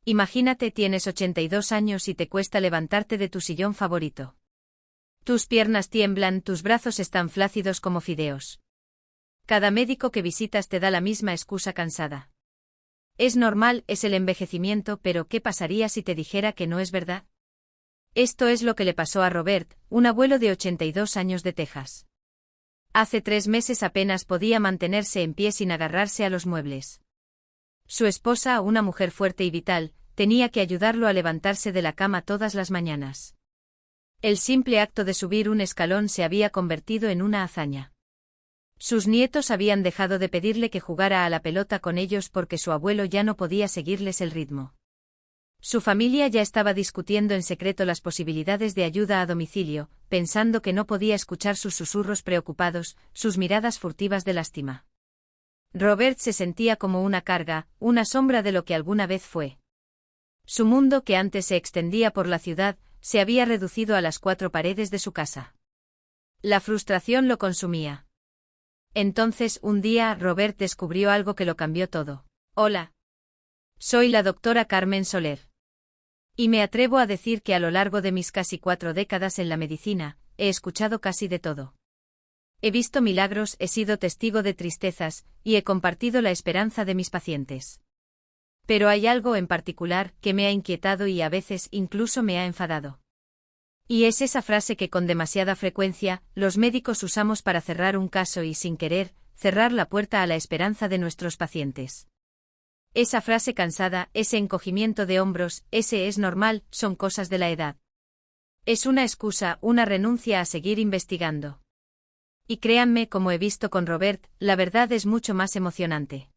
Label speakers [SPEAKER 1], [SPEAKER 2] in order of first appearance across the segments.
[SPEAKER 1] Imagínate, tienes 82 años y te cuesta levantarte de tu sillón favorito. Tus piernas tiemblan, tus brazos están flácidos como fideos. Cada médico que visitas te da la misma excusa cansada. Es normal, es el envejecimiento, pero ¿qué pasaría si te dijera que no es verdad? Esto es lo que le pasó a Robert, un abuelo de 82 años de Texas. Hace 3 meses apenas podía mantenerse en pie sin agarrarse a los muebles. Su esposa, una mujer fuerte y vital, tenía que ayudarlo a levantarse de la cama todas las mañanas. El simple acto de subir un escalón se había convertido en una hazaña. Sus nietos habían dejado de pedirle que jugara a la pelota con ellos porque su abuelo ya no podía seguirles el ritmo. Su familia ya estaba discutiendo en secreto las posibilidades de ayuda a domicilio, pensando que no podía escuchar sus susurros preocupados, sus miradas furtivas de lástima. Robert se sentía como una carga, una sombra de lo que alguna vez fue. Su mundo, que antes se extendía por la ciudad, se había reducido a las 4 paredes de su casa. La frustración lo consumía. Entonces, un día, Robert descubrió algo que lo cambió todo. Hola. Soy la doctora Carmen Soler. Y me atrevo a decir que a lo largo de mis casi 4 décadas en la medicina, he escuchado casi de todo. He visto milagros, he sido testigo de tristezas, y he compartido la esperanza de mis pacientes. Pero hay algo en particular que me ha inquietado y a veces incluso me ha enfadado. Y es esa frase que con demasiada frecuencia los médicos usamos para cerrar un caso y, sin querer, cerrar la puerta a la esperanza de nuestros pacientes. Esa frase cansada, ese encogimiento de hombros, ese es normal, son cosas de la edad. Es una excusa, una renuncia a seguir investigando. Y créanme, como he visto con Robert, la verdad es mucho más emocionante.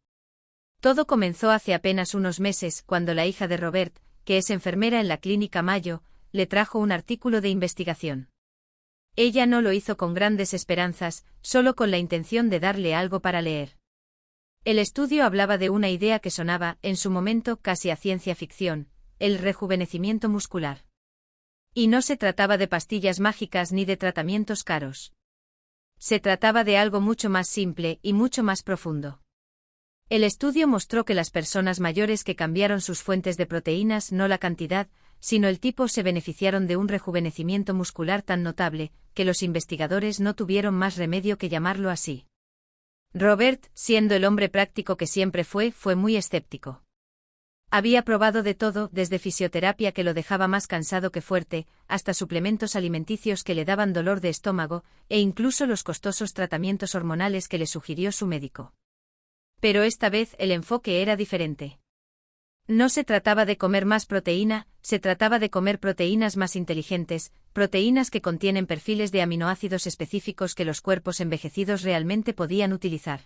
[SPEAKER 1] Todo comenzó hace apenas unos meses, cuando la hija de Robert, que es enfermera en la clínica Mayo, le trajo un artículo de investigación. Ella no lo hizo con grandes esperanzas, solo con la intención de darle algo para leer. El estudio hablaba de una idea que sonaba, en su momento, casi a ciencia ficción, el rejuvenecimiento muscular. Y no se trataba de pastillas mágicas ni de tratamientos caros. Se trataba de algo mucho más simple y mucho más profundo. El estudio mostró que las personas mayores que cambiaron sus fuentes de proteínas, no la cantidad, sino el tipo, se beneficiaron de un rejuvenecimiento muscular tan notable, que los investigadores no tuvieron más remedio que llamarlo así. Robert, siendo el hombre práctico que siempre fue muy escéptico. Había probado de todo, desde fisioterapia que lo dejaba más cansado que fuerte, hasta suplementos alimenticios que le daban dolor de estómago, e incluso los costosos tratamientos hormonales que le sugirió su médico. Pero esta vez el enfoque era diferente. No se trataba de comer más proteína, se trataba de comer proteínas más inteligentes, proteínas que contienen perfiles de aminoácidos específicos que los cuerpos envejecidos realmente podían utilizar.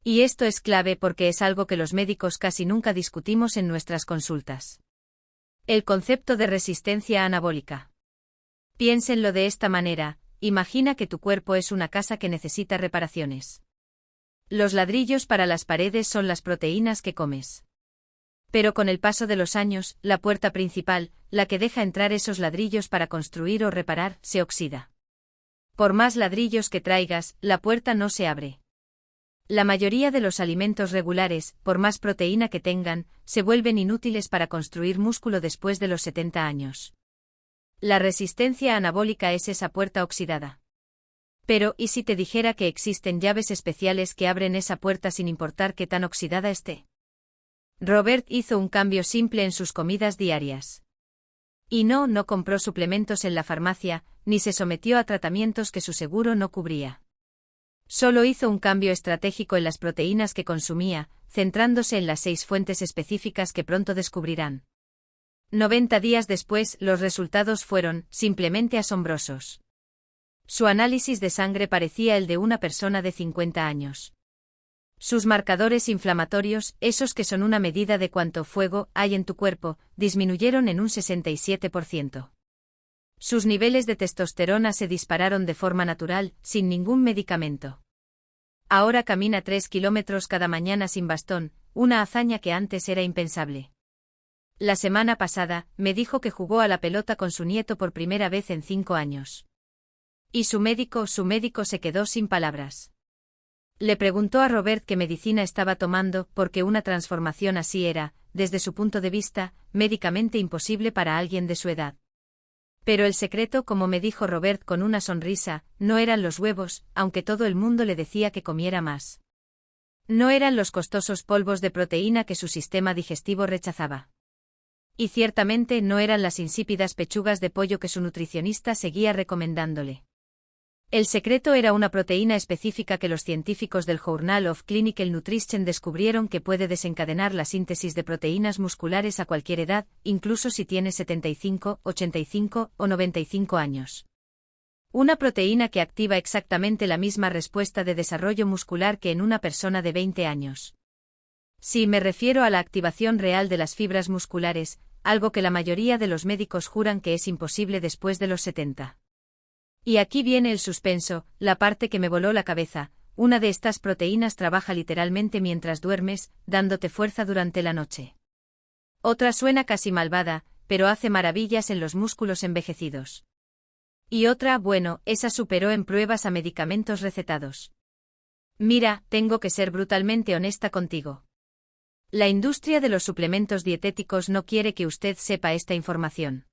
[SPEAKER 1] Y esto es clave porque es algo que los médicos casi nunca discutimos en nuestras consultas. El concepto de resistencia anabólica. Piénsenlo de esta manera, imagina que tu cuerpo es una casa que necesita reparaciones. Los ladrillos para las paredes son las proteínas que comes. Pero con el paso de los años, la puerta principal, la que deja entrar esos ladrillos para construir o reparar, se oxida. Por más ladrillos que traigas, la puerta no se abre. La mayoría de los alimentos regulares, por más proteína que tengan, se vuelven inútiles para construir músculo después de los 70 años. La resistencia anabólica es esa puerta oxidada. Pero, ¿y si te dijera que existen llaves especiales que abren esa puerta sin importar qué tan oxidada esté? Robert hizo un cambio simple en sus comidas diarias. Y no compró suplementos en la farmacia, ni se sometió a tratamientos que su seguro no cubría. Solo hizo un cambio estratégico en las proteínas que consumía, centrándose en las 6 fuentes específicas que pronto descubrirán. 90 días después, los resultados fueron, simplemente asombrosos. Su análisis de sangre parecía el de una persona de 50 años. Sus marcadores inflamatorios, esos que son una medida de cuánto fuego hay en tu cuerpo, disminuyeron en un 67%. Sus niveles de testosterona se dispararon de forma natural, sin ningún medicamento. Ahora camina 3 kilómetros cada mañana sin bastón, una hazaña que antes era impensable. La semana pasada, me dijo que jugó a la pelota con su nieto por primera vez en 5 años. Y su médico se quedó sin palabras. Le preguntó a Robert qué medicina estaba tomando, porque una transformación así era, desde su punto de vista, médicamente imposible para alguien de su edad. Pero el secreto, como me dijo Robert con una sonrisa, no eran los huevos, aunque todo el mundo le decía que comiera más. No eran los costosos polvos de proteína que su sistema digestivo rechazaba. Y ciertamente no eran las insípidas pechugas de pollo que su nutricionista seguía recomendándole. El secreto era una proteína específica que los científicos del Journal of Clinical Nutrition descubrieron que puede desencadenar la síntesis de proteínas musculares a cualquier edad, incluso si tiene 75, 85 o 95 años. Una proteína que activa exactamente la misma respuesta de desarrollo muscular que en una persona de 20 años. Sí, me refiero a la activación real de las fibras musculares, algo que la mayoría de los médicos juran que es imposible después de los 70. Y aquí viene el suspenso, la parte que me voló la cabeza. Una de estas proteínas trabaja literalmente mientras duermes, dándote fuerza durante la noche. Otra suena casi malvada, pero hace maravillas en los músculos envejecidos. Y otra, bueno, esa superó en pruebas a medicamentos recetados. Mira, tengo que ser brutalmente honesta contigo. La industria de los suplementos dietéticos no quiere que usted sepa esta información.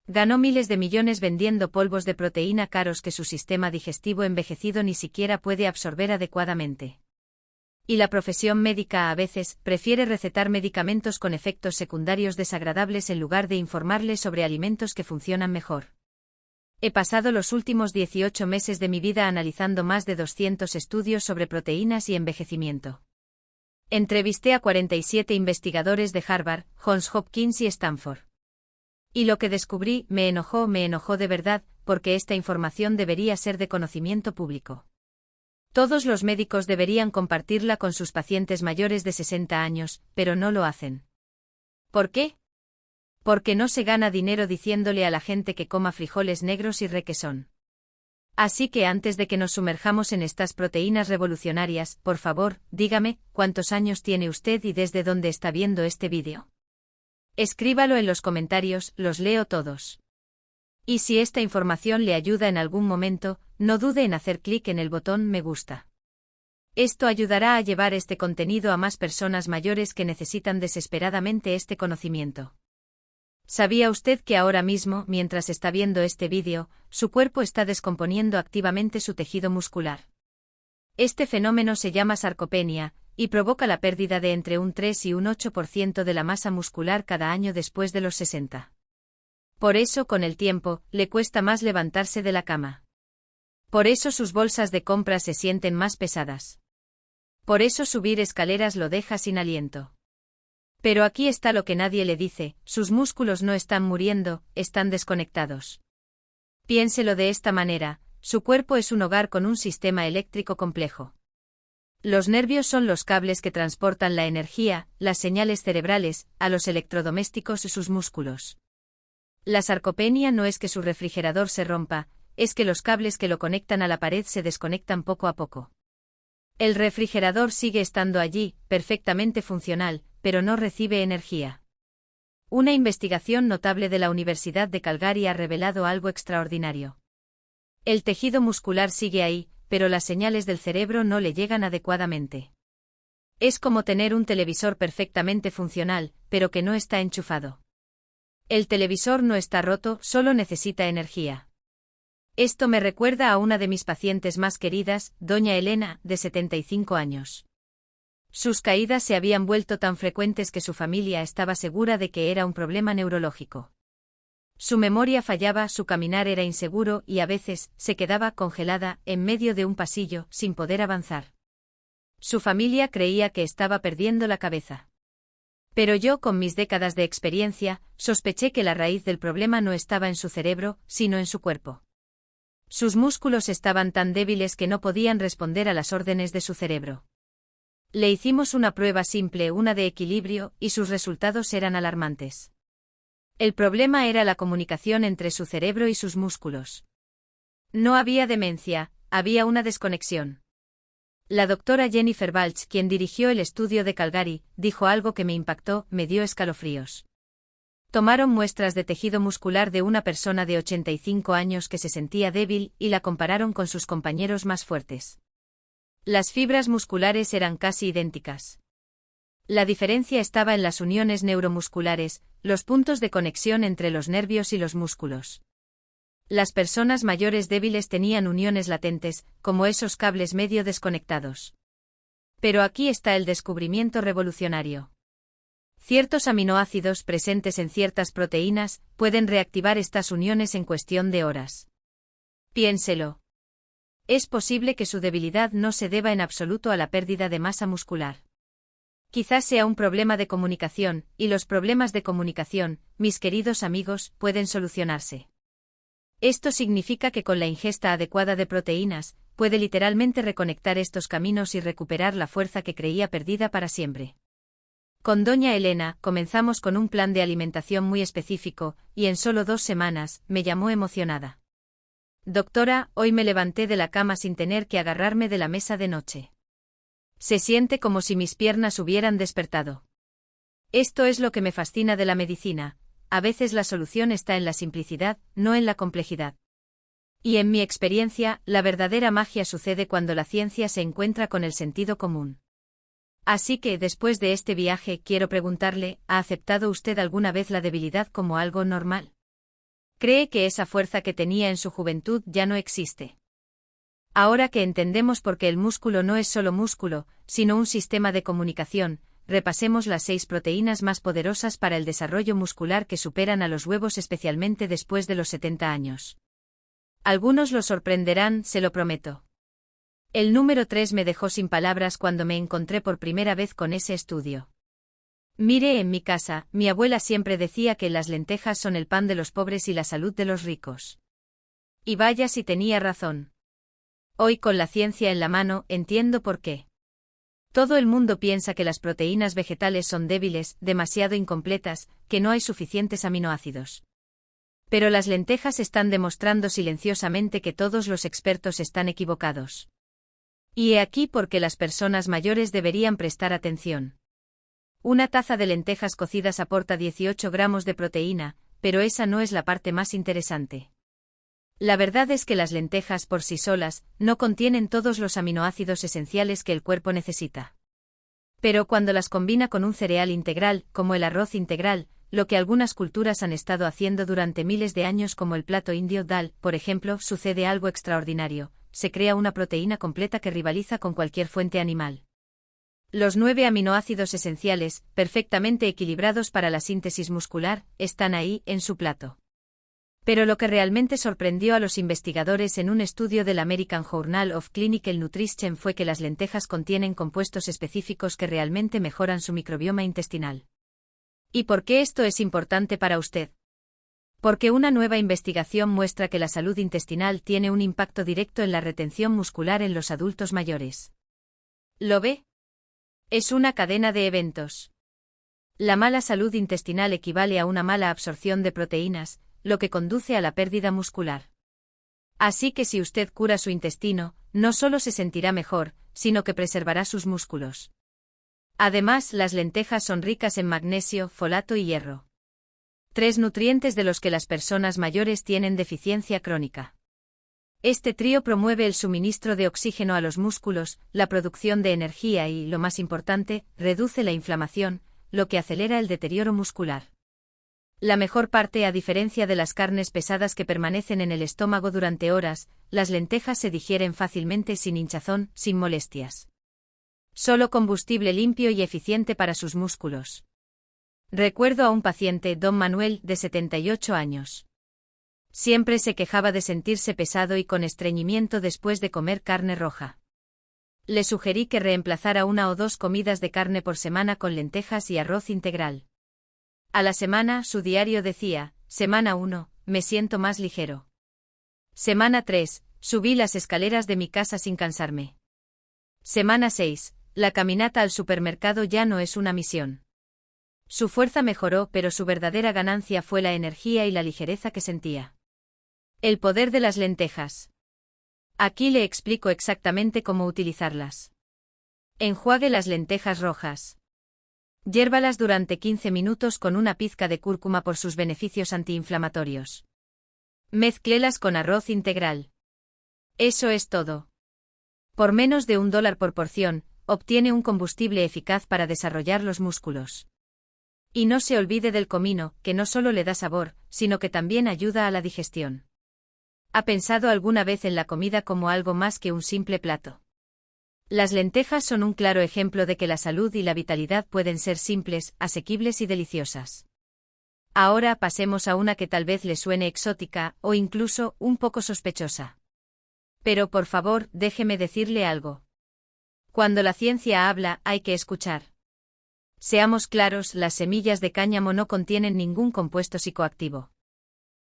[SPEAKER 1] Ganó miles de millones vendiendo polvos de proteína caros que su sistema digestivo envejecido ni siquiera puede absorber adecuadamente. Y la profesión médica a veces prefiere recetar medicamentos con efectos secundarios desagradables en lugar de informarle sobre alimentos que funcionan mejor. He pasado los últimos 18 meses de mi vida analizando más de 200 estudios sobre proteínas y envejecimiento. Entrevisté a 47 investigadores de Harvard, Johns Hopkins y Stanford. Y lo que descubrí me enojó de verdad, porque esta información debería ser de conocimiento público. Todos los médicos deberían compartirla con sus pacientes mayores de 60 años, pero no lo hacen. ¿Por qué? Porque no se gana dinero diciéndole a la gente que coma frijoles negros y requesón. Así que antes de que nos sumerjamos en estas proteínas revolucionarias, por favor, dígame, ¿cuántos años tiene usted y desde dónde está viendo este vídeo? Escríbalo en los comentarios, los leo todos. Y si esta información le ayuda en algún momento, no dude en hacer clic en el botón me gusta. Esto ayudará a llevar este contenido a más personas mayores que necesitan desesperadamente este conocimiento. ¿Sabía usted que ahora mismo, mientras está viendo este vídeo, su cuerpo está descomponiendo activamente su tejido muscular? Este fenómeno se llama sarcopenia, y provoca la pérdida de entre un 3 y un 8% de la masa muscular cada año después de los 60. Por eso, con el tiempo, le cuesta más levantarse de la cama. Por eso sus bolsas de compra se sienten más pesadas. Por eso subir escaleras lo deja sin aliento. Pero aquí está lo que nadie le dice, sus músculos no están muriendo, están desconectados. Piénselo de esta manera, su cuerpo es un hogar con un sistema eléctrico complejo. Los nervios son los cables que transportan la energía, las señales cerebrales, a los electrodomésticos y sus músculos. La sarcopenia no es que su refrigerador se rompa, es que los cables que lo conectan a la pared se desconectan poco a poco. El refrigerador sigue estando allí, perfectamente funcional, pero no recibe energía. Una investigación notable de la Universidad de Calgary ha revelado algo extraordinario. El tejido muscular sigue ahí, pero las señales del cerebro no le llegan adecuadamente. Es como tener un televisor perfectamente funcional, pero que no está enchufado. El televisor no está roto, solo necesita energía. Esto me recuerda a una de mis pacientes más queridas, doña Elena, de 75 años. Sus caídas se habían vuelto tan frecuentes que su familia estaba segura de que era un problema neurológico. Su memoria fallaba, su caminar era inseguro y a veces se quedaba congelada en medio de un pasillo, sin poder avanzar. Su familia creía que estaba perdiendo la cabeza. Pero yo, con mis décadas de experiencia, sospeché que la raíz del problema no estaba en su cerebro, sino en su cuerpo. Sus músculos estaban tan débiles que no podían responder a las órdenes de su cerebro. Le hicimos una prueba simple, una de equilibrio, y sus resultados eran alarmantes. El problema era la comunicación entre su cerebro y sus músculos. No había demencia, había una desconexión. La doctora Jennifer Balch, quien dirigió el estudio de Calgary, dijo algo que me impactó, me dio escalofríos. Tomaron muestras de tejido muscular de una persona de 85 años que se sentía débil y la compararon con sus compañeros más fuertes. Las fibras musculares eran casi idénticas. La diferencia estaba en las uniones neuromusculares, los puntos de conexión entre los nervios y los músculos. Las personas mayores débiles tenían uniones latentes, como esos cables medio desconectados. Pero aquí está el descubrimiento revolucionario. Ciertos aminoácidos presentes en ciertas proteínas pueden reactivar estas uniones en cuestión de horas. Piénselo. Es posible que su debilidad no se deba en absoluto a la pérdida de masa muscular. Quizás sea un problema de comunicación, y los problemas de comunicación, mis queridos amigos, pueden solucionarse. Esto significa que con la ingesta adecuada de proteínas, puede literalmente reconectar estos caminos y recuperar la fuerza que creía perdida para siempre. Con doña Elena, comenzamos con un plan de alimentación muy específico, y en solo 2 semanas, me llamó emocionada. Doctora, hoy me levanté de la cama sin tener que agarrarme de la mesa de noche. Se siente como si mis piernas hubieran despertado. Esto es lo que me fascina de la medicina. A veces la solución está en la simplicidad, no en la complejidad. Y en mi experiencia, la verdadera magia sucede cuando la ciencia se encuentra con el sentido común. Así que, después de este viaje, quiero preguntarle, ¿ha aceptado usted alguna vez la debilidad como algo normal? ¿Cree que esa fuerza que tenía en su juventud ya no existe? Ahora que entendemos por qué el músculo no es solo músculo, sino un sistema de comunicación, repasemos las 6 proteínas más poderosas para el desarrollo muscular que superan a los huevos especialmente después de los 70 años. Algunos lo sorprenderán, se lo prometo. El número 3 me dejó sin palabras cuando me encontré por primera vez con ese estudio. Mire, en mi casa, mi abuela siempre decía que las lentejas son el pan de los pobres y la salud de los ricos. Y vaya si tenía razón. Hoy, con la ciencia en la mano, entiendo por qué. Todo el mundo piensa que las proteínas vegetales son débiles, demasiado incompletas, que no hay suficientes aminoácidos. Pero las lentejas están demostrando silenciosamente que todos los expertos están equivocados. Y he aquí por qué las personas mayores deberían prestar atención. Una taza de lentejas cocidas aporta 18 gramos de proteína, pero esa no es la parte más interesante. La verdad es que las lentejas por sí solas no contienen todos los aminoácidos esenciales que el cuerpo necesita. Pero cuando las combina con un cereal integral, como el arroz integral, lo que algunas culturas han estado haciendo durante miles de años como el plato indio dal, por ejemplo, sucede algo extraordinario. Se crea una proteína completa que rivaliza con cualquier fuente animal. Los 9 aminoácidos esenciales, perfectamente equilibrados para la síntesis muscular, están ahí, en su plato. Pero lo que realmente sorprendió a los investigadores en un estudio del American Journal of Clinical Nutrition fue que las lentejas contienen compuestos específicos que realmente mejoran su microbioma intestinal. ¿Y por qué esto es importante para usted? Porque una nueva investigación muestra que la salud intestinal tiene un impacto directo en la retención muscular en los adultos mayores. ¿Lo ve? Es una cadena de eventos. La mala salud intestinal equivale a una mala absorción de proteínas, lo que conduce a la pérdida muscular. Así que si usted cura su intestino, no solo se sentirá mejor, sino que preservará sus músculos. Además, las lentejas son ricas en magnesio, folato y hierro. 3 nutrientes de los que las personas mayores tienen deficiencia crónica. Este trío promueve el suministro de oxígeno a los músculos, la producción de energía y, lo más importante, reduce la inflamación, lo que acelera el deterioro muscular. La mejor parte, a diferencia de las carnes pesadas que permanecen en el estómago durante horas, las lentejas se digieren fácilmente sin hinchazón, sin molestias. Solo combustible limpio y eficiente para sus músculos. Recuerdo a un paciente, don Manuel, de 78 años. Siempre se quejaba de sentirse pesado y con estreñimiento después de comer carne roja. Le sugerí que reemplazara 1 o 2 comidas de carne por semana con lentejas y arroz integral. A la semana, su diario decía, semana 1, me siento más ligero. Semana 3, subí las escaleras de mi casa sin cansarme. Semana 6, la caminata al supermercado ya no es una misión. Su fuerza mejoró, pero su verdadera ganancia fue la energía y la ligereza que sentía. El poder de las lentejas. Aquí le explico exactamente cómo utilizarlas. Enjuague las lentejas rojas. Hiérvalas durante 15 minutos con una pizca de cúrcuma por sus beneficios antiinflamatorios. Mézclelas con arroz integral. Eso es todo. Por menos de $1 por porción, obtiene un combustible eficaz para desarrollar los músculos. Y no se olvide del comino, que no solo le da sabor, sino que también ayuda a la digestión. ¿Ha pensado alguna vez en la comida como algo más que un simple plato? Las lentejas son un claro ejemplo de que la salud y la vitalidad pueden ser simples, asequibles y deliciosas. Ahora pasemos a una que tal vez le suene exótica, o incluso un poco sospechosa. Pero por favor, déjeme decirle algo. Cuando la ciencia habla, hay que escuchar. Seamos claros, las semillas de cáñamo no contienen ningún compuesto psicoactivo.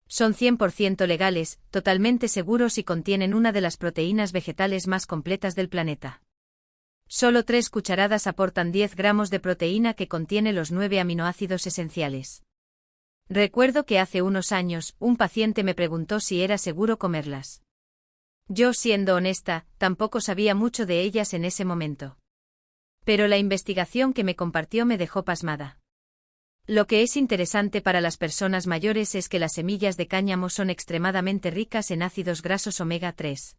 [SPEAKER 1] Son 100% legales, totalmente seguros y contienen una de las proteínas vegetales más completas del planeta. Solo 3 cucharadas aportan 10 gramos de proteína que contiene los 9 aminoácidos esenciales. Recuerdo que hace unos años, un paciente me preguntó si era seguro comerlas. Yo, siendo honesta, tampoco sabía mucho de ellas en ese momento. Pero la investigación que me compartió me dejó pasmada. Lo que es interesante para las personas mayores es que las semillas de cáñamo son extremadamente ricas en ácidos grasos omega 3.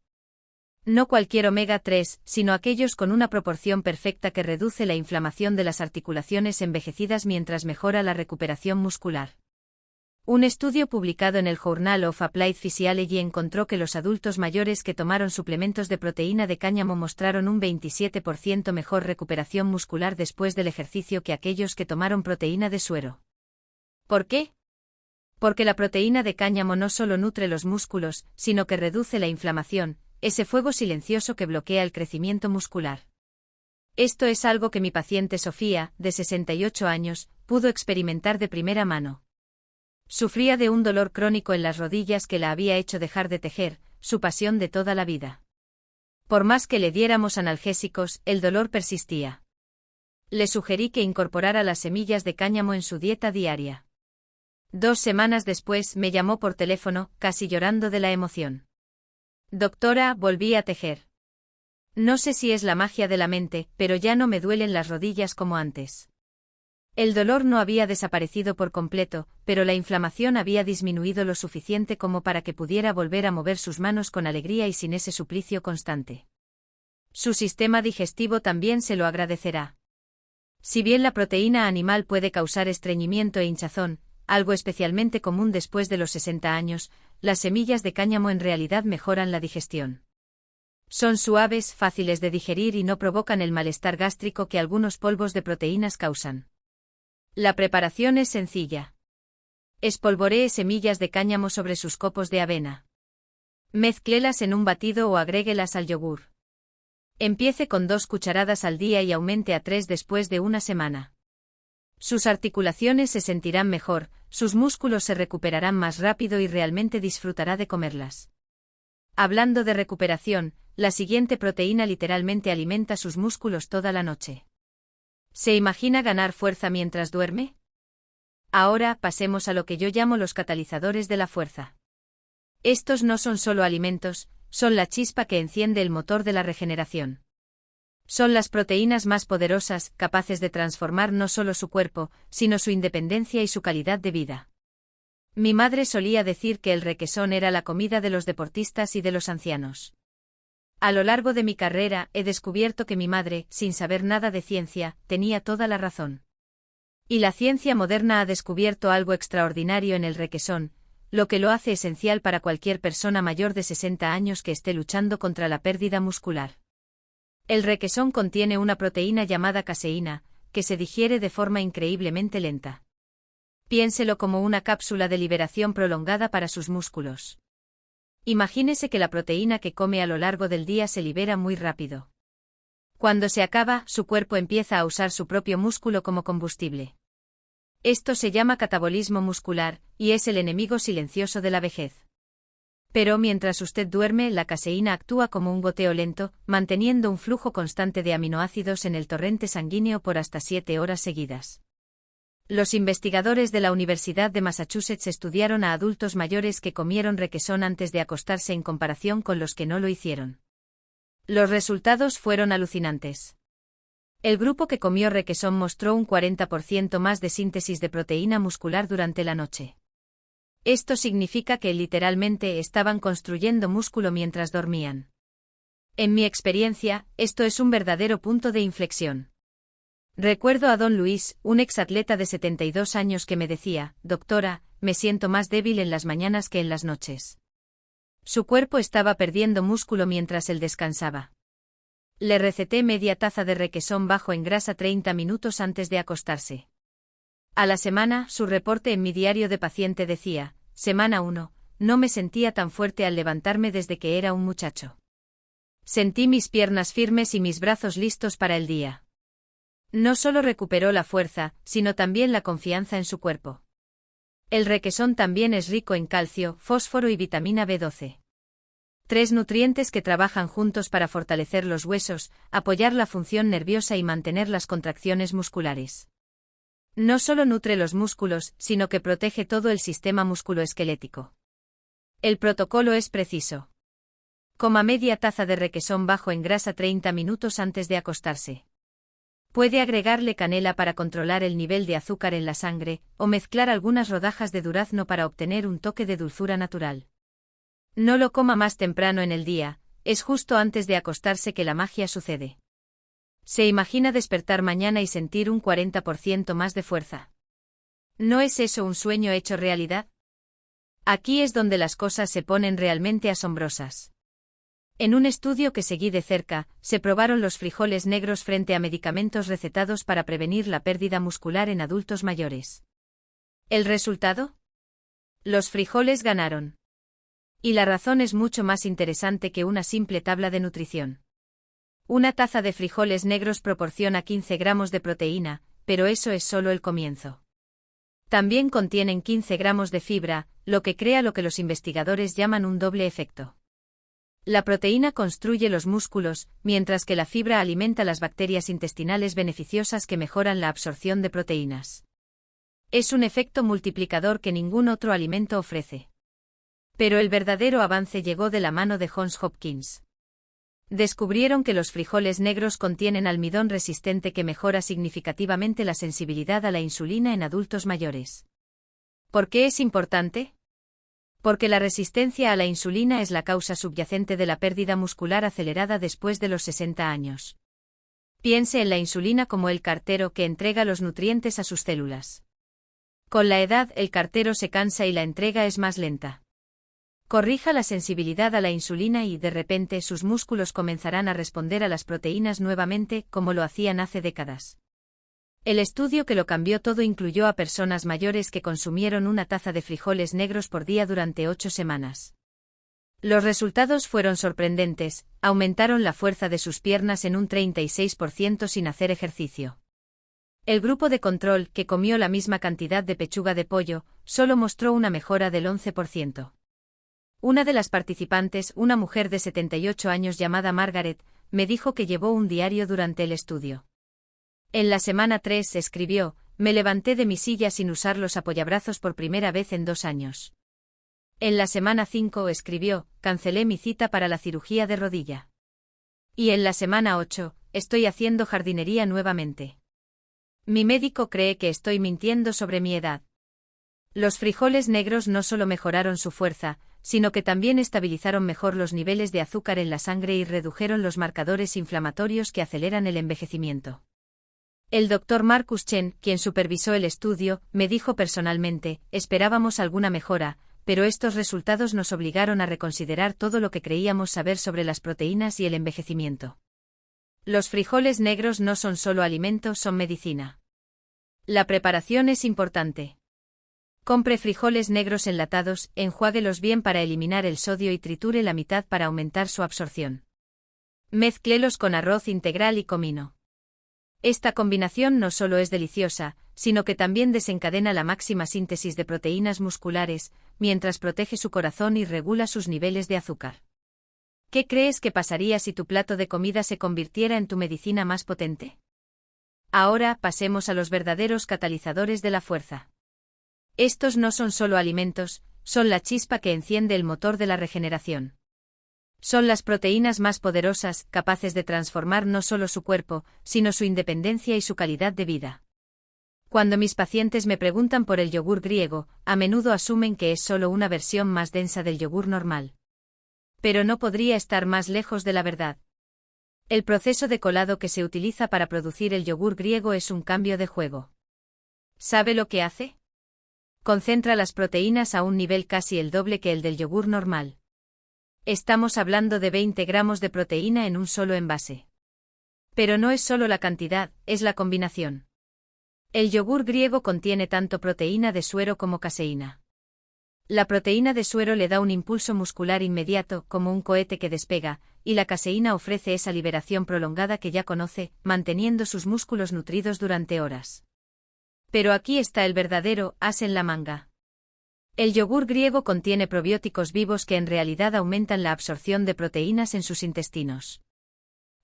[SPEAKER 1] No cualquier omega 3, sino aquellos con una proporción perfecta que reduce la inflamación de las articulaciones envejecidas mientras mejora la recuperación muscular. Un estudio publicado en el Journal of Applied Physiology encontró que los adultos mayores que tomaron suplementos de proteína de cáñamo mostraron un 27% mejor recuperación muscular después del ejercicio que aquellos que tomaron proteína de suero. ¿Por qué? Porque la proteína de cáñamo no solo nutre los músculos, sino que reduce la inflamación, ese fuego silencioso que bloquea el crecimiento muscular. Esto es algo que mi paciente Sofía, de 68 años, pudo experimentar de primera mano. Sufría de un dolor crónico en las rodillas que la había hecho dejar de tejer, su pasión de toda la vida. Por más que le diéramos analgésicos, el dolor persistía. Le sugerí que incorporara las semillas de cáñamo en su dieta diaria. 2 semanas después me llamó por teléfono, casi llorando de la emoción. Doctora, volví a tejer. No sé si es la magia de la mente, pero ya no me duelen las rodillas como antes. El dolor no había desaparecido por completo, pero la inflamación había disminuido lo suficiente como para que pudiera volver a mover sus manos con alegría y sin ese suplicio constante. Su sistema digestivo también se lo agradecerá. Si bien la proteína animal puede causar estreñimiento e hinchazón, algo especialmente común después de los 60 años, las semillas de cáñamo en realidad mejoran la digestión. Son suaves, fáciles de digerir y no provocan el malestar gástrico que algunos polvos de proteínas causan. La preparación es sencilla. Espolvoree semillas de cáñamo sobre sus copos de avena. Mézclelas en un batido o agréguelas al yogur. Empiece con 2 cucharadas al día y aumente a 3 después de una semana. Sus articulaciones se sentirán mejor, sus músculos se recuperarán más rápido y realmente disfrutará de comerlas. Hablando de recuperación, la siguiente proteína literalmente alimenta sus músculos toda la noche. ¿Se imagina ganar fuerza mientras duerme? Ahora pasemos a lo que yo llamo los catalizadores de la fuerza. Estos no son solo alimentos, son la chispa que enciende el motor de la regeneración. Son las proteínas más poderosas, capaces de transformar no solo su cuerpo, sino su independencia y su calidad de vida. Mi madre solía decir que el requesón era la comida de los deportistas y de los ancianos. A lo largo de mi carrera he descubierto que mi madre, sin saber nada de ciencia, tenía toda la razón. Y la ciencia moderna ha descubierto algo extraordinario en el requesón, lo que lo hace esencial para cualquier persona mayor de 60 años que esté luchando contra la pérdida muscular. El requesón contiene una proteína llamada caseína, que se digiere de forma increíblemente lenta. Piénselo como una cápsula de liberación prolongada para sus músculos. Imagínese que la proteína que come a lo largo del día se libera muy rápido. Cuando se acaba, su cuerpo empieza a usar su propio músculo como combustible. Esto se llama catabolismo muscular, y es el enemigo silencioso de la vejez. Pero mientras usted duerme, la caseína actúa como un goteo lento, manteniendo un flujo constante de aminoácidos en el torrente sanguíneo por hasta 7 horas seguidas. Los investigadores de la Universidad de Massachusetts estudiaron a adultos mayores que comieron requesón antes de acostarse en comparación con los que no lo hicieron. Los resultados fueron alucinantes. El grupo que comió requesón mostró un 40% más de síntesis de proteína muscular durante la noche. Esto significa que literalmente estaban construyendo músculo mientras dormían. En mi experiencia, esto es un verdadero punto de inflexión. Recuerdo a don Luis, un exatleta de 72 años que me decía, doctora, me siento más débil en las mañanas que en las noches. Su cuerpo estaba perdiendo músculo mientras él descansaba. Le receté media taza de requesón bajo en grasa 30 minutos antes de acostarse. A la semana, su reporte en mi diario de paciente decía, semana 1, no me sentía tan fuerte al levantarme desde que era un muchacho. Sentí mis piernas firmes y mis brazos listos para el día. No solo recuperó la fuerza, sino también la confianza en su cuerpo. El requesón también es rico en calcio, fósforo y vitamina B12. 3 nutrientes que trabajan juntos para fortalecer los huesos, apoyar la función nerviosa y mantener las contracciones musculares. No solo nutre los músculos, sino que protege todo el sistema musculoesquelético. El protocolo es preciso. Coma media taza de requesón bajo en grasa 30 minutos antes de acostarse. Puede agregarle canela para controlar el nivel de azúcar en la sangre, o mezclar algunas rodajas de durazno para obtener un toque de dulzura natural. No lo coma más temprano en el día, es justo antes de acostarse que la magia sucede. ¿Se imagina despertar mañana y sentir un 40% más de fuerza? ¿No es eso un sueño hecho realidad? Aquí es donde las cosas se ponen realmente asombrosas. En un estudio que seguí de cerca, se probaron los frijoles negros frente a medicamentos recetados para prevenir la pérdida muscular en adultos mayores. ¿El resultado? Los frijoles ganaron. Y la razón es mucho más interesante que una simple tabla de nutrición. Una taza de frijoles negros proporciona 15 gramos de proteína, pero eso es solo el comienzo. También contienen 15 gramos de fibra, lo que crea lo que los investigadores llaman un doble efecto. La proteína construye los músculos, mientras que la fibra alimenta las bacterias intestinales beneficiosas que mejoran la absorción de proteínas. Es un efecto multiplicador que ningún otro alimento ofrece. Pero el verdadero avance llegó de la mano de Johns Hopkins. Descubrieron que los frijoles negros contienen almidón resistente que mejora significativamente la sensibilidad a la insulina en adultos mayores. ¿Por qué es importante? Porque la resistencia a la insulina es la causa subyacente de la pérdida muscular acelerada después de los 60 años. Piense en la insulina como el cartero que entrega los nutrientes a sus células. Con la edad, el cartero se cansa y la entrega es más lenta. Corrija la sensibilidad a la insulina y, de repente, sus músculos comenzarán a responder a las proteínas nuevamente, como lo hacían hace décadas. El estudio que lo cambió todo incluyó a personas mayores que consumieron una taza de frijoles negros por día durante 8 semanas. Los resultados fueron sorprendentes, aumentaron la fuerza de sus piernas en un 36% sin hacer ejercicio. El grupo de control, que comió la misma cantidad de pechuga de pollo, solo mostró una mejora del 11%. Una de las participantes, una mujer de 78 años llamada Margaret, me dijo que llevó un diario durante el estudio. En la semana 3 escribió, me levanté de mi silla sin usar los apoyabrazos por primera vez en 2 años. En la semana 5 escribió, cancelé mi cita para la cirugía de rodilla. Y en la semana 8, estoy haciendo jardinería nuevamente. Mi médico cree que estoy mintiendo sobre mi edad. Los frijoles negros no solo mejoraron su fuerza, sino que también estabilizaron mejor los niveles de azúcar en la sangre y redujeron los marcadores inflamatorios que aceleran el envejecimiento. El Dr. Marcus Chen, quien supervisó el estudio, me dijo personalmente, esperábamos alguna mejora, pero estos resultados nos obligaron a reconsiderar todo lo que creíamos saber sobre las proteínas y el envejecimiento. Los frijoles negros no son solo alimento, son medicina. La preparación es importante. Compre frijoles negros enlatados, enjuáguelos bien para eliminar el sodio y triture la mitad para aumentar su absorción. Mézclelos con arroz integral y comino. Esta combinación no solo es deliciosa, sino que también desencadena la máxima síntesis de proteínas musculares, mientras protege su corazón y regula sus niveles de azúcar. ¿Qué crees que pasaría si tu plato de comida se convirtiera en tu medicina más potente? Ahora pasemos a los verdaderos catalizadores de la fuerza. Estos no son solo alimentos, son la chispa que enciende el motor de la regeneración. Son las proteínas más poderosas, capaces de transformar no solo su cuerpo, sino su independencia y su calidad de vida. Cuando mis pacientes me preguntan por el yogur griego, a menudo asumen que es solo una versión más densa del yogur normal. Pero no podría estar más lejos de la verdad. El proceso de colado que se utiliza para producir el yogur griego es un cambio de juego. ¿Sabe lo que hace? Concentra las proteínas a un nivel casi el doble que el del yogur normal. Estamos hablando de 20 gramos de proteína en un solo envase. Pero no es solo la cantidad, es la combinación. El yogur griego contiene tanto proteína de suero como caseína. La proteína de suero le da un impulso muscular inmediato, como un cohete que despega, y la caseína ofrece esa liberación prolongada que ya conoce, manteniendo sus músculos nutridos durante horas. Pero aquí está el verdadero as en la manga. El yogur griego contiene probióticos vivos que en realidad aumentan la absorción de proteínas en sus intestinos.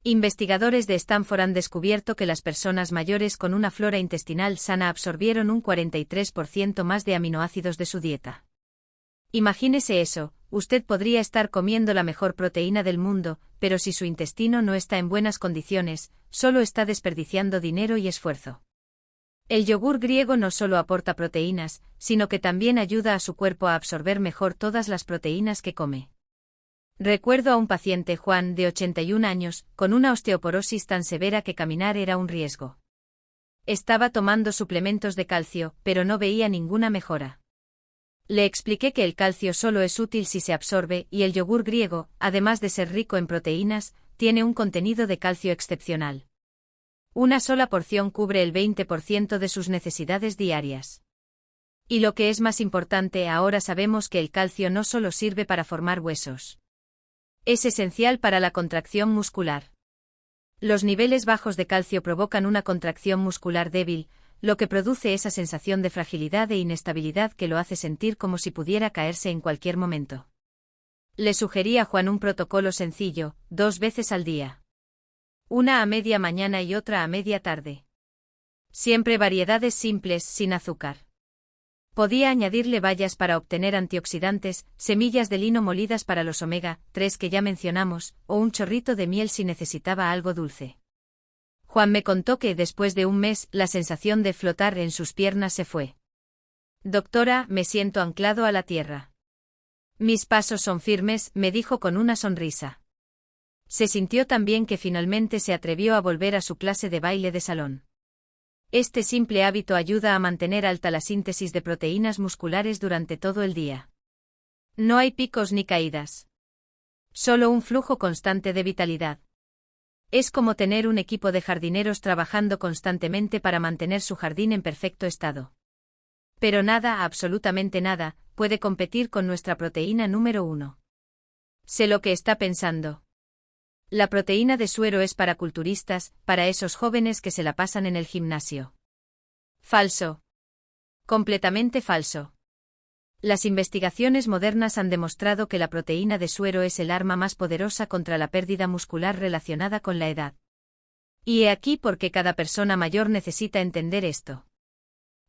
[SPEAKER 1] Investigadores de Stanford han descubierto que las personas mayores con una flora intestinal sana absorbieron un 43% más de aminoácidos de su dieta. Imagínese eso, usted podría estar comiendo la mejor proteína del mundo, pero si su intestino no está en buenas condiciones, solo está desperdiciando dinero y esfuerzo. El yogur griego no solo aporta proteínas, sino que también ayuda a su cuerpo a absorber mejor todas las proteínas que come. Recuerdo a un paciente, Juan, de 81 años, con una osteoporosis tan severa que caminar era un riesgo. Estaba tomando suplementos de calcio, pero no veía ninguna mejora. Le expliqué que el calcio solo es útil si se absorbe, y el yogur griego, además de ser rico en proteínas, tiene un contenido de calcio excepcional. Una sola porción cubre el 20% de sus necesidades diarias. Y lo que es más importante, ahora sabemos que el calcio no solo sirve para formar huesos. Es esencial para la contracción muscular. Los niveles bajos de calcio provocan una contracción muscular débil, lo que produce esa sensación de fragilidad e inestabilidad que lo hace sentir como si pudiera caerse en cualquier momento. Le sugerí a Juan un protocolo sencillo, 2 veces al día. Una a media mañana y otra a media tarde. Siempre variedades simples, sin azúcar. Podía añadirle bayas para obtener antioxidantes, semillas de lino molidas para los omega 3 que ya mencionamos, o un chorrito de miel si necesitaba algo dulce. Juan me contó que después de un mes, la sensación de flotar en sus piernas se fue. Doctora, me siento anclado a la tierra. Mis pasos son firmes, me dijo con una sonrisa. Se sintió tan bien que finalmente se atrevió a volver a su clase de baile de salón. Este simple hábito ayuda a mantener alta la síntesis de proteínas musculares durante todo el día. No hay picos ni caídas. Solo un flujo constante de vitalidad. Es como tener un equipo de jardineros trabajando constantemente para mantener su jardín en perfecto estado. Pero nada, absolutamente nada, puede competir con nuestra proteína número 1. Sé lo que está pensando. La proteína de suero es para culturistas, para esos jóvenes que se la pasan en el gimnasio. Falso. Completamente falso. Las investigaciones modernas han demostrado que la proteína de suero es el arma más poderosa contra la pérdida muscular relacionada con la edad. Y he aquí por qué cada persona mayor necesita entender esto.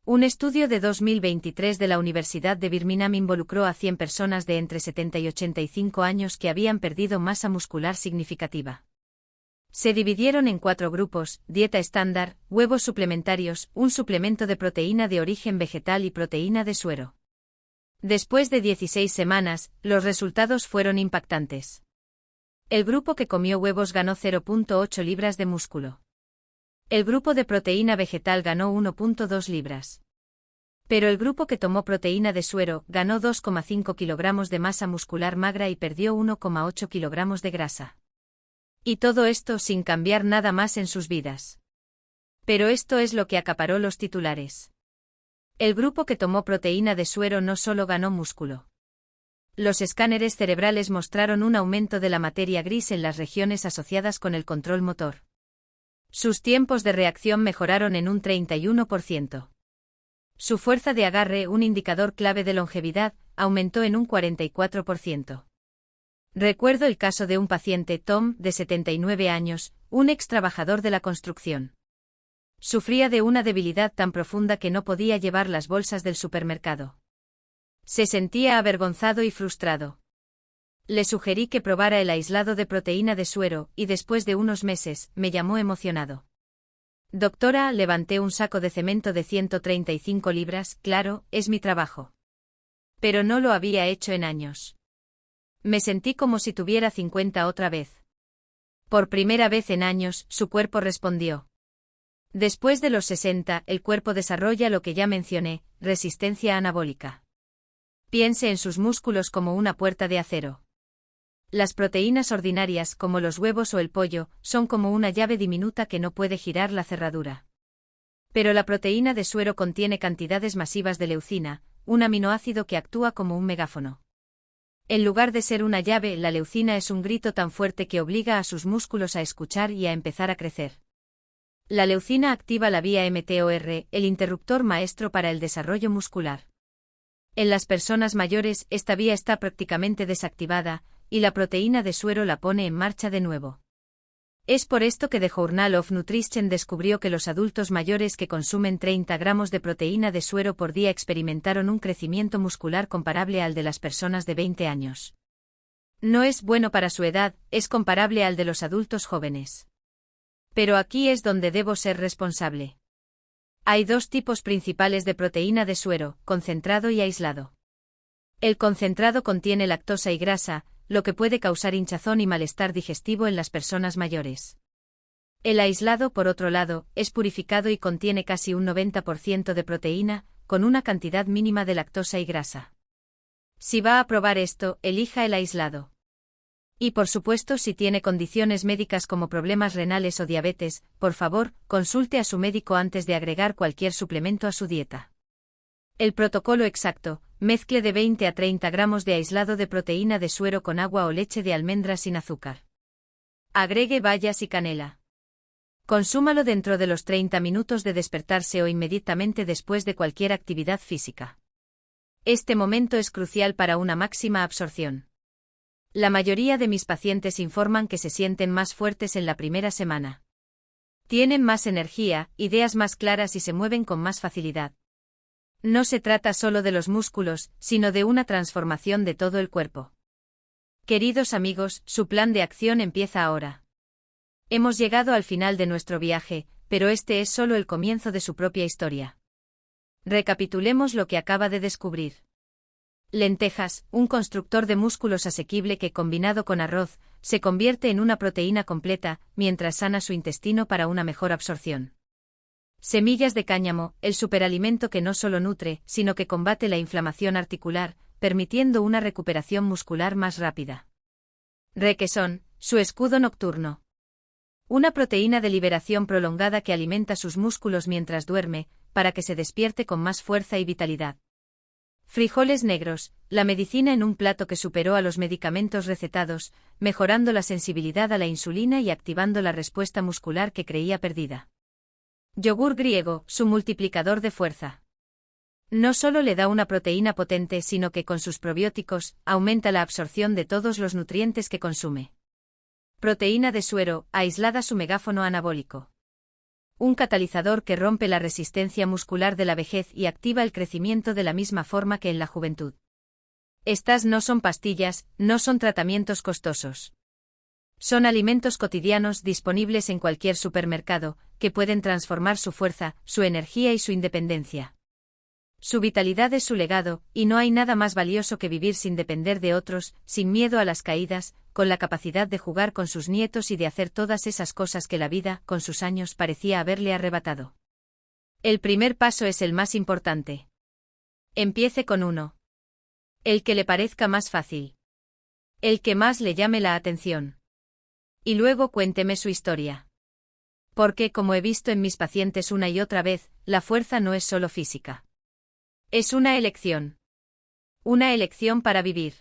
[SPEAKER 1] Un estudio de 2023 de la Universidad de Birmingham involucró a 100 personas de entre 70 y 85 años que habían perdido masa muscular significativa. Se dividieron en 4 grupos: dieta estándar, huevos suplementarios, un suplemento de proteína de origen vegetal y proteína de suero. Después de 16 semanas, los resultados fueron impactantes. El grupo que comió huevos ganó 0.8 libras de músculo. El grupo de proteína vegetal ganó 1.2 libras. Pero el grupo que tomó proteína de suero ganó 2,5 kilogramos de masa muscular magra y perdió 1,8 kilogramos de grasa. Y todo esto sin cambiar nada más en sus vidas. Pero esto es lo que acaparó los titulares. El grupo que tomó proteína de suero no solo ganó músculo. Los escáneres cerebrales mostraron un aumento de la materia gris en las regiones asociadas con el control motor. Sus tiempos de reacción mejoraron en un 31%. Su fuerza de agarre, un indicador clave de longevidad, aumentó en un 44%. Recuerdo el caso de un paciente, Tom, de 79 años, un ex trabajador de la construcción. Sufría de una debilidad tan profunda que no podía llevar las bolsas del supermercado. Se sentía avergonzado y frustrado. Le sugerí que probara el aislado de proteína de suero, y después de unos meses, me llamó emocionado. Doctora, levanté un saco de cemento de 135 libras, claro, es mi trabajo. Pero no lo había hecho en años. Me sentí como si tuviera 50 otra vez. Por primera vez en años, su cuerpo respondió. Después de los 60, el cuerpo desarrolla lo que ya mencioné, resistencia anabólica. Piense en sus músculos como una puerta de acero. Las proteínas ordinarias, como los huevos o el pollo, son como una llave diminuta que no puede girar la cerradura. Pero la proteína de suero contiene cantidades masivas de leucina, un aminoácido que actúa como un megáfono. En lugar de ser una llave, la leucina es un grito tan fuerte que obliga a sus músculos a escuchar y a empezar a crecer. La leucina activa la vía mTOR, el interruptor maestro para el desarrollo muscular. En las personas mayores, esta vía está prácticamente desactivada, y la proteína de suero la pone en marcha de nuevo. Es por esto que The Journal of Nutrition descubrió que los adultos mayores que consumen 30 gramos de proteína de suero por día experimentaron un crecimiento muscular comparable al de las personas de 20 años. No es bueno para su edad, es comparable al de los adultos jóvenes. Pero aquí es donde debo ser responsable. Hay dos tipos principales de proteína de suero, concentrado y aislado. El concentrado contiene lactosa y grasa, lo que puede causar hinchazón y malestar digestivo en las personas mayores. El aislado, por otro lado, es purificado y contiene casi un 90% de proteína, con una cantidad mínima de lactosa y grasa. Si va a probar esto, elija el aislado. Y por supuesto, si tiene condiciones médicas como problemas renales o diabetes, por favor, consulte a su médico antes de agregar cualquier suplemento a su dieta. El protocolo exacto: mezcle de 20 a 30 gramos de aislado de proteína de suero con agua o leche de almendra sin azúcar. Agregue bayas y canela. Consúmalo dentro de los 30 minutos de despertarse o inmediatamente después de cualquier actividad física. Este momento es crucial para una máxima absorción. La mayoría de mis pacientes informan que se sienten más fuertes en la primera semana. Tienen más energía, ideas más claras y se mueven con más facilidad. No se trata solo de los músculos, sino de una transformación de todo el cuerpo. Queridos amigos, su plan de acción empieza ahora. Hemos llegado al final de nuestro viaje, pero este es solo el comienzo de su propia historia. Recapitulemos lo que acaba de descubrir. Lentejas, un constructor de músculos asequible que, combinado con arroz, se convierte en una proteína completa, mientras sana su intestino para una mejor absorción. Semillas de cáñamo, el superalimento que no solo nutre, sino que combate la inflamación articular, permitiendo una recuperación muscular más rápida. Requesón, su escudo nocturno. Una proteína de liberación prolongada que alimenta sus músculos mientras duerme, para que se despierte con más fuerza y vitalidad. Frijoles negros, la medicina en un plato que superó a los medicamentos recetados, mejorando la sensibilidad a la insulina y activando la respuesta muscular que creía perdida. Yogur griego, su multiplicador de fuerza. No solo le da una proteína potente, sino que con sus probióticos, aumenta la absorción de todos los nutrientes que consume. Proteína de suero, aislada, su megáfono anabólico. Un catalizador que rompe la resistencia muscular de la vejez y activa el crecimiento de la misma forma que en la juventud. Estas no son pastillas, no son tratamientos costosos. Son alimentos cotidianos disponibles en cualquier supermercado, que pueden transformar su fuerza, su energía y su independencia. Su vitalidad es su legado, y no hay nada más valioso que vivir sin depender de otros, sin miedo a las caídas, con la capacidad de jugar con sus nietos y de hacer todas esas cosas que la vida, con sus años, parecía haberle arrebatado. El primer paso es el más importante. Empiece con uno. El que le parezca más fácil. El que más le llame la atención. Y luego cuénteme su historia. Porque, como he visto en mis pacientes una y otra vez, la fuerza no es solo física. Es una elección. Una elección para vivir.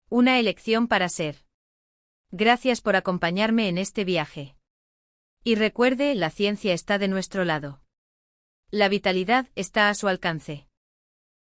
[SPEAKER 1] Una elección para ser. Gracias por acompañarme en este viaje. Y recuerde, la ciencia está de nuestro lado. La vitalidad está a su alcance.